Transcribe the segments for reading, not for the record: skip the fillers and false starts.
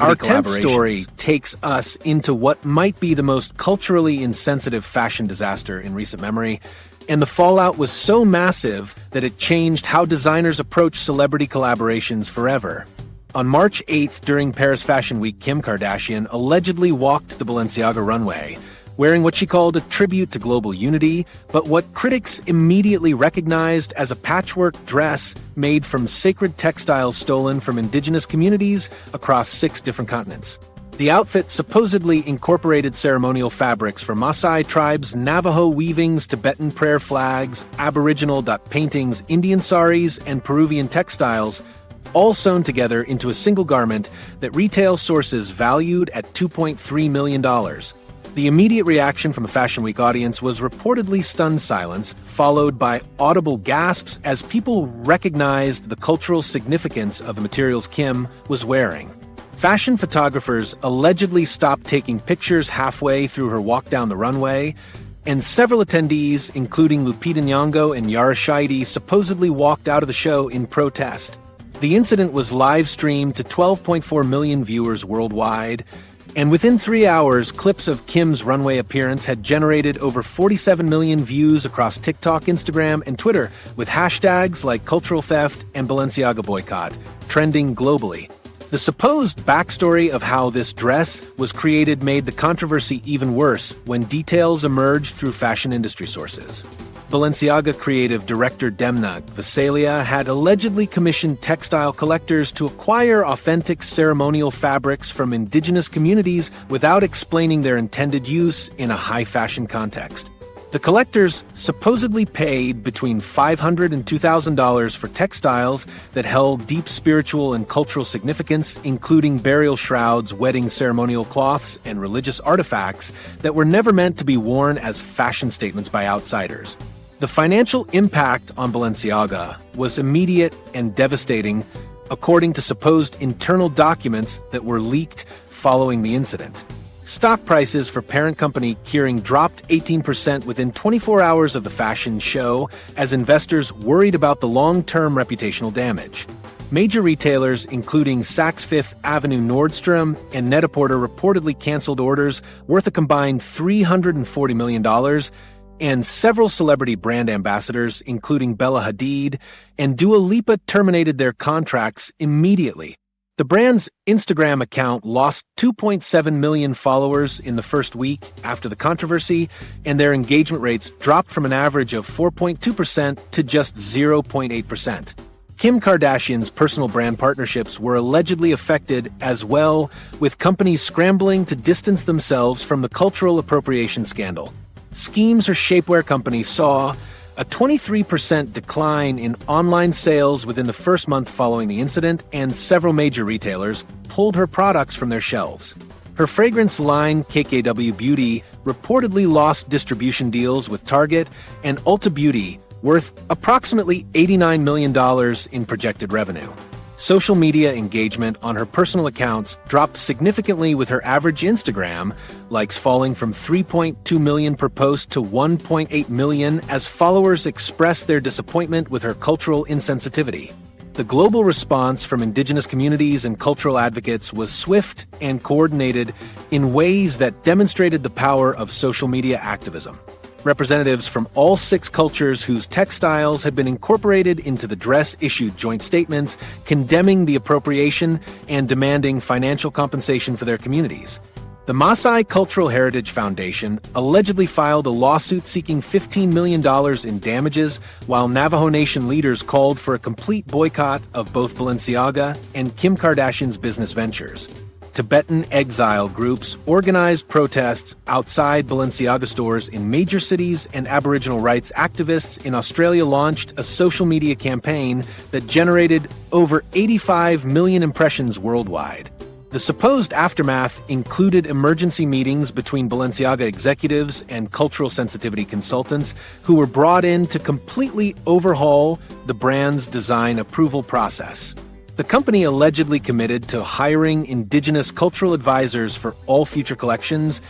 Our 10th story takes us into what might be the most culturally insensitive fashion disaster in recent memory, and the fallout was so massive that it changed how designers approach celebrity collaborations forever. On March 8th, during Paris Fashion Week, Kim Kardashian allegedly walked the Balenciaga runway, wearing what she called a tribute to global unity, but what critics immediately recognized as a patchwork dress made from sacred textiles stolen from indigenous communities across 6 different continents. The outfit supposedly incorporated ceremonial fabrics from Maasai tribes, Navajo weavings, Tibetan prayer flags, Aboriginal paintings, Indian saris, and Peruvian textiles, all sewn together into a single garment that retail sources valued at $2.3 million. The immediate reaction from the Fashion Week audience was reportedly stunned silence, followed by audible gasps as people recognized the cultural significance of the materials Kim was wearing. Fashion photographers allegedly stopped taking pictures halfway through her walk down the runway, and several attendees, including Lupita Nyong'o and Yara Shahidi, supposedly walked out of the show in protest. The incident was live-streamed to 12.4 million viewers worldwide, and within 3 hours, clips of Kim's runway appearance had generated over 47 million views across TikTok, Instagram, and Twitter, with hashtags like cultural theft and Balenciaga boycott trending globally. The supposed backstory of how this dress was created made the controversy even worse when details emerged through fashion industry sources. Balenciaga creative director Demna Gvasalia had allegedly commissioned textile collectors to acquire authentic ceremonial fabrics from indigenous communities without explaining their intended use in a high-fashion context. The collectors supposedly paid between $500 and $2,000 for textiles that held deep spiritual and cultural significance, including burial shrouds, wedding ceremonial cloths, and religious artifacts that were never meant to be worn as fashion statements by outsiders. The financial impact on Balenciaga was immediate and devastating, according to supposed internal documents that were leaked following the incident. Stock prices for parent company Kering dropped 18% within 24 hours of the fashion show as investors worried about the long-term reputational damage. Major retailers, including Saks Fifth Avenue Nordstrom and Net-a-Porter, reportedly canceled orders worth a combined $340 million, and several celebrity brand ambassadors, including Bella Hadid and Dua Lipa, terminated their contracts immediately. The brand's Instagram account lost 2.7 million followers in the first week after the controversy, and their engagement rates dropped from an average of 4.2% to just 0.8%. Kim Kardashian's personal brand partnerships were allegedly affected as well, with companies scrambling to distance themselves from the cultural appropriation scandal. Schemes her shapewear company saw a 23% decline in online sales within the first month following the incident, and several major retailers pulled her products from their shelves. Her fragrance line, KKW Beauty, reportedly lost distribution deals with Target and Ulta Beauty, worth approximately $89 million in projected revenue. Social media engagement on her personal accounts dropped significantly, with her average Instagram likes falling from 3.2 million per post to 1.8 million as followers expressed their disappointment with her cultural insensitivity. The global response from indigenous communities and cultural advocates was swift and coordinated in ways that demonstrated the power of social media activism. Representatives from all 6 cultures whose textiles had been incorporated into the dress issued joint statements condemning the appropriation and demanding financial compensation for their communities. The Maasai Cultural Heritage Foundation allegedly filed a lawsuit seeking $15 million in damages, while Navajo Nation leaders called for a complete boycott of both Balenciaga and Kim Kardashian's business ventures. Tibetan exile groups organized protests outside Balenciaga stores in major cities, and Aboriginal rights activists in Australia launched a social media campaign that generated over 85 million impressions worldwide. The supposed aftermath included emergency meetings between Balenciaga executives and cultural sensitivity consultants who were brought in to completely overhaul the brand's design approval process. The company allegedly committed to hiring indigenous cultural advisors for all future collections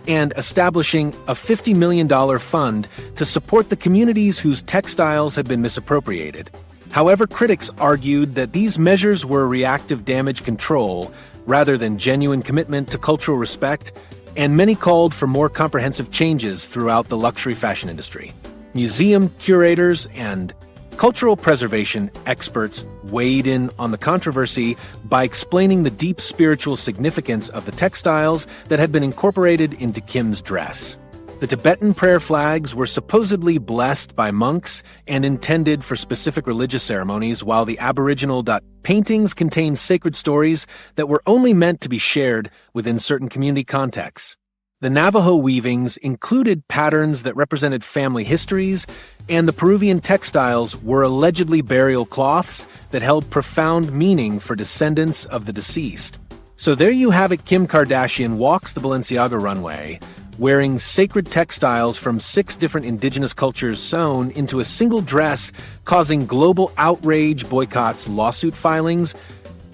and establishing a $50 million fund to support the communities whose textiles had been misappropriated. However, critics argued that these measures were reactive damage control rather than genuine commitment to cultural respect, and many called for more comprehensive changes throughout the luxury fashion industry. Museum curators and cultural preservation experts weighed in on the controversy by explaining the deep spiritual significance of the textiles that had been incorporated into Kim's dress. The Tibetan prayer flags were supposedly blessed by monks and intended for specific religious ceremonies, while the Aboriginal paintings contained sacred stories that were only meant to be shared within certain community contexts. The Navajo weavings included patterns that represented family histories, and the Peruvian textiles were allegedly burial cloths that held profound meaning for descendants of the deceased. So there you have it. Kim Kardashian walks the Balenciaga runway, wearing sacred textiles from 6 different indigenous cultures sewn into a single dress, causing global outrage, boycotts, lawsuit filings,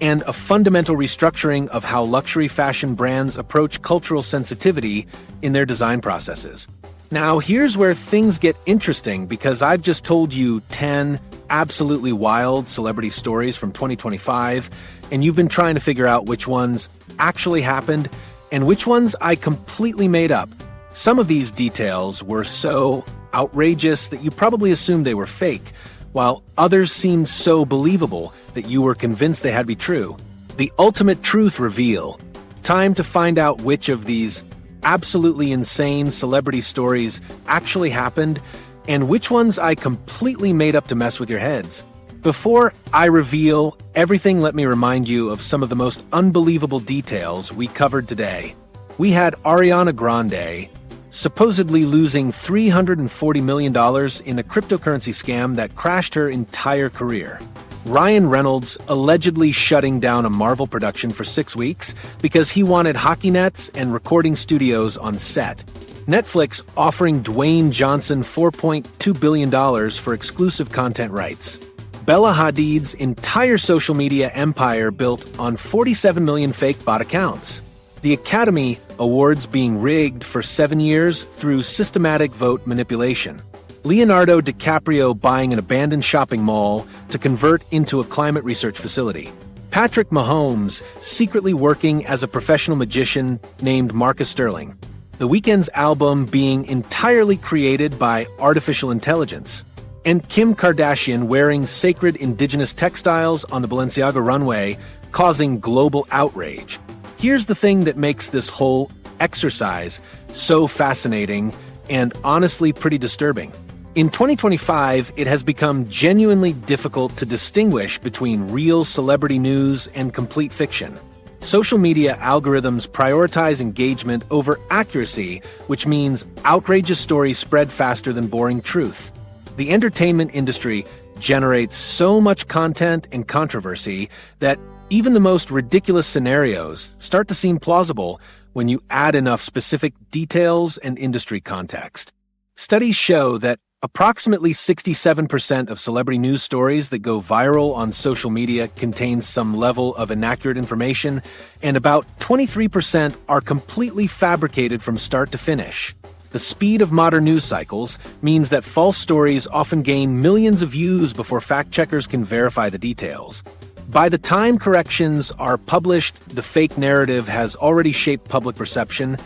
and a fundamental restructuring of how luxury fashion brands approach cultural sensitivity in their design processes. Now, here's where things get interesting, because I've just told you 10 absolutely wild celebrity stories from 2025, and you've been trying to figure out which ones actually happened and which ones I completely made up. Some of these details were so outrageous that you probably assumed they were fake, while others seemed so believable that you were convinced they had to be true. The ultimate truth reveal. Time to find out which of these absolutely insane celebrity stories actually happened and which ones I completely made up to mess with your heads. Before I reveal everything, let me remind you of some of the most unbelievable details we covered today. We had Ariana Grande supposedly losing $340 million in a cryptocurrency scam that crashed her entire career. Ryan Reynolds allegedly shutting down a Marvel production for 6 weeks because he wanted hockey nets and recording studios on set. Netflix offering Dwayne Johnson $4.2 billion for exclusive content rights. Bella Hadid's entire social media empire built on 47 million fake bot accounts. The Academy Awards being rigged for 7 years through systematic vote manipulation. Leonardo DiCaprio buying an abandoned shopping mall to convert into a climate research facility. Patrick Mahomes secretly working as a professional magician named Marcus Sterling. The Weeknd's album being entirely created by artificial intelligence. And Kim Kardashian wearing sacred indigenous textiles on the Balenciaga runway, causing global outrage. Here's the thing that makes this whole exercise so fascinating and honestly pretty disturbing. In 2025, it has become genuinely difficult to distinguish between real celebrity news and complete fiction. Social media algorithms prioritize engagement over accuracy, which means outrageous stories spread faster than boring truth. The entertainment industry generates so much content and controversy that even the most ridiculous scenarios start to seem plausible when you add enough specific details and industry context. Studies show that approximately 67% of celebrity news stories that go viral on social media contain some level of inaccurate information, and about 23% are completely fabricated from start to finish. The speed of modern news cycles means that false stories often gain millions of views before fact-checkers can verify the details. By the time corrections are published, the fake narrative has already shaped public perception,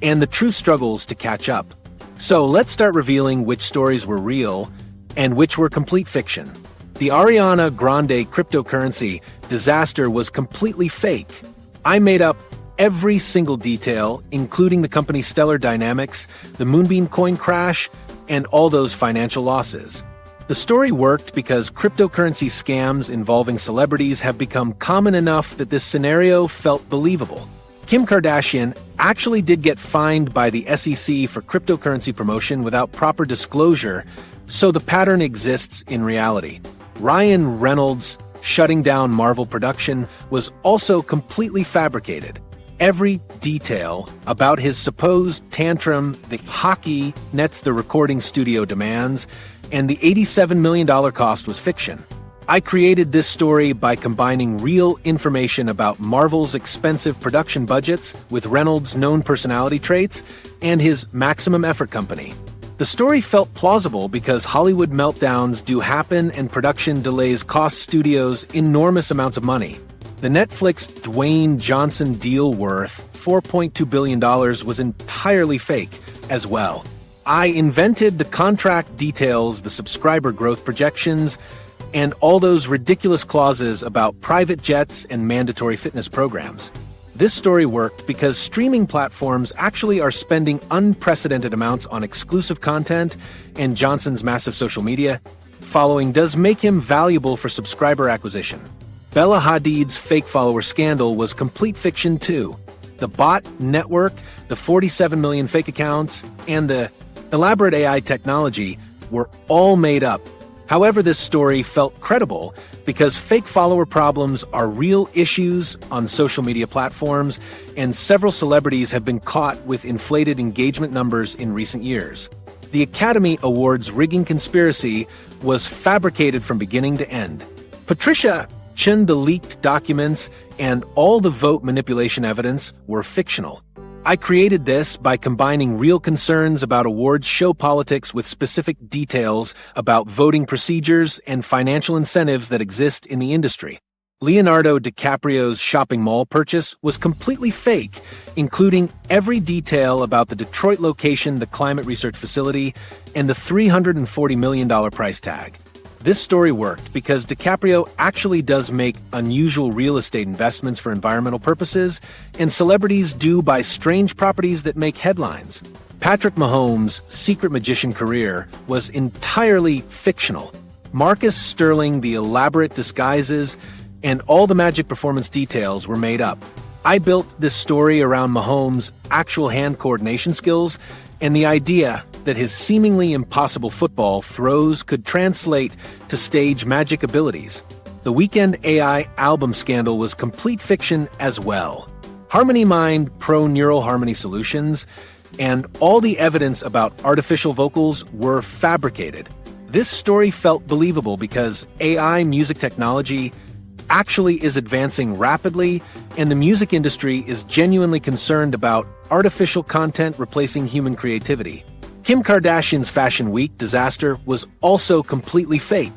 and the truth struggles to catch up. So let's start revealing which stories were real and which were complete fiction. The Ariana Grande cryptocurrency disaster was completely fake. I made up every single detail, including the company's stellar dynamics, the Moonbeam coin crash, and all those financial losses. The story worked because cryptocurrency scams involving celebrities have become common enough that this scenario felt believable. Kim Kardashian actually did get fined by the SEC for cryptocurrency promotion without proper disclosure, so the pattern exists in reality. Ryan Reynolds shutting down Marvel production was also completely fabricated. Every detail about his supposed tantrum, the hockey nets the recording studio demands, and the $87 million cost was fiction. I created this story by combining real information about Marvel's expensive production budgets with Reynolds' known personality traits and his maximum effort company. The story felt plausible because Hollywood meltdowns do happen and production delays cost studios enormous amounts of money. The Netflix Dwayne Johnson deal worth $4.2 billion was entirely fake as well. I invented the contract details, the subscriber growth projections, and all those ridiculous clauses about private jets and mandatory fitness programs. This story worked because streaming platforms actually are spending unprecedented amounts on exclusive content, and Johnson's massive social media following does make him valuable for subscriber acquisition. Bella Hadid's fake follower scandal was complete fiction too. The bot network, the 47 million fake accounts, and the elaborate AI technology were all made up. However, this story felt credible because fake follower problems are real issues on social media platforms, and several celebrities have been caught with inflated engagement numbers in recent years. The Academy Awards rigging conspiracy was fabricated from beginning to end. Patricia Chen, the leaked documents, and all the vote manipulation evidence were fictional. I created this by combining real concerns about awards show politics with specific details about voting procedures and financial incentives that exist in the industry. Leonardo DiCaprio's shopping mall purchase was completely fake, including every detail about the Detroit location, the climate research facility, and the $340 million price tag. This story worked because DiCaprio actually does make unusual real estate investments for environmental purposes, and celebrities do buy strange properties that make headlines. Patrick Mahomes' secret magician career was entirely fictional. Marcus Sterling, the elaborate disguises, and all the magic performance details were made up. I built this story around Mahomes' actual hand coordination skills and the idea that his seemingly impossible football throws could translate to stage magic abilities. The Weeknd AI album scandal was complete fiction as well. Harmony Mind Pro Neural Harmony Solutions and all the evidence about artificial vocals were fabricated. This story felt believable because AI music technology actually is advancing rapidly, and the music industry is genuinely concerned about artificial content replacing human creativity. Kim Kardashian's Fashion Week disaster was also completely fake.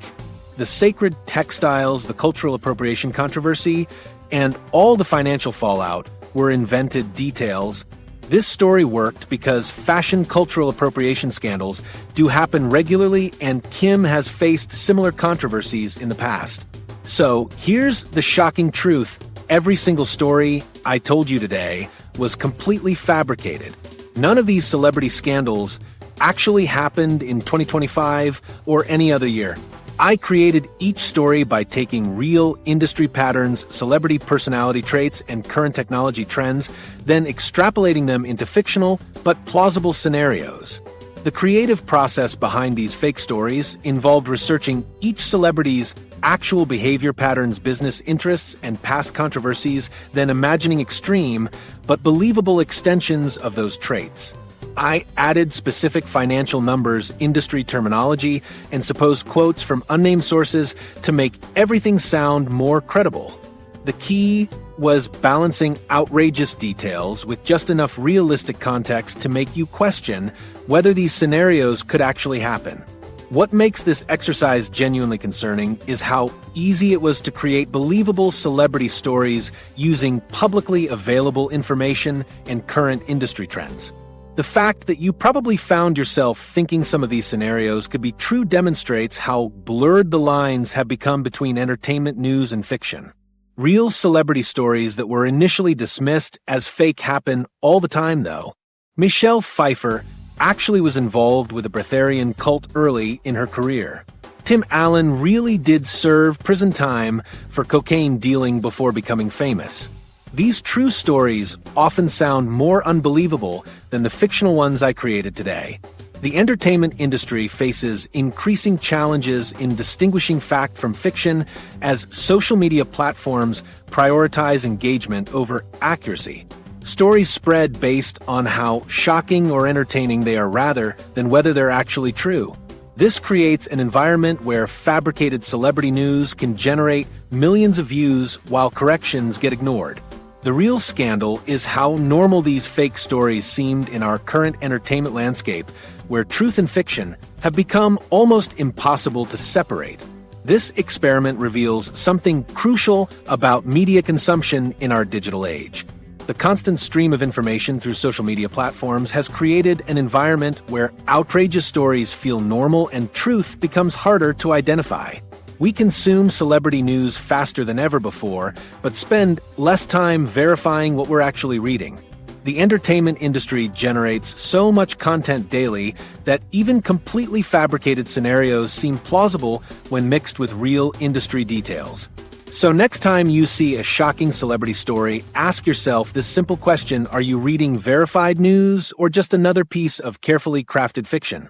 The sacred textiles, the cultural appropriation controversy, and all the financial fallout were invented details. This story worked because fashion cultural appropriation scandals do happen regularly, and Kim has faced similar controversies in the past. So here's the shocking truth. Every single story I told you today was completely fabricated. None of these celebrity scandals actually happened in 2025 or any other year. I created each story by taking real industry patterns, celebrity personality traits, and current technology trends, then extrapolating them into fictional but plausible scenarios. The creative process behind these fake stories involved researching each celebrity's actual behavior patterns, business interests, and past controversies, then imagining extreme but believable extensions of those traits. I added specific financial numbers, industry terminology, and supposed quotes from unnamed sources to make everything sound more credible. The key was balancing outrageous details with just enough realistic context to make you question whether these scenarios could actually happen. What makes this exercise genuinely concerning is how easy it was to create believable celebrity stories using publicly available information and current industry trends. The fact that you probably found yourself thinking some of these scenarios could be true demonstrates how blurred the lines have become between entertainment news and fiction. Real celebrity stories that were initially dismissed as fake happen all the time, though. Michelle Pfeiffer actually was involved with a Breatharian cult early in her career. Tim Allen really did serve prison time for cocaine dealing before becoming famous. These true stories often sound more unbelievable than the fictional ones I created today. The entertainment industry faces increasing challenges in distinguishing fact from fiction as social media platforms prioritize engagement over accuracy. Stories spread based on how shocking or entertaining they are rather than whether they're actually true. This creates an environment where fabricated celebrity news can generate millions of views while corrections get ignored. The real scandal is how normal these fake stories seemed in our current entertainment landscape, where truth and fiction have become almost impossible to separate. This experiment reveals something crucial about media consumption in our digital age. The constant stream of information through social media platforms has created an environment where outrageous stories feel normal and truth becomes harder to identify. We consume celebrity news faster than ever before, but spend less time verifying what we're actually reading. The entertainment industry generates so much content daily that even completely fabricated scenarios seem plausible when mixed with real industry details. So next time you see a shocking celebrity story, ask yourself this simple question: are you reading verified news or just another piece of carefully crafted fiction?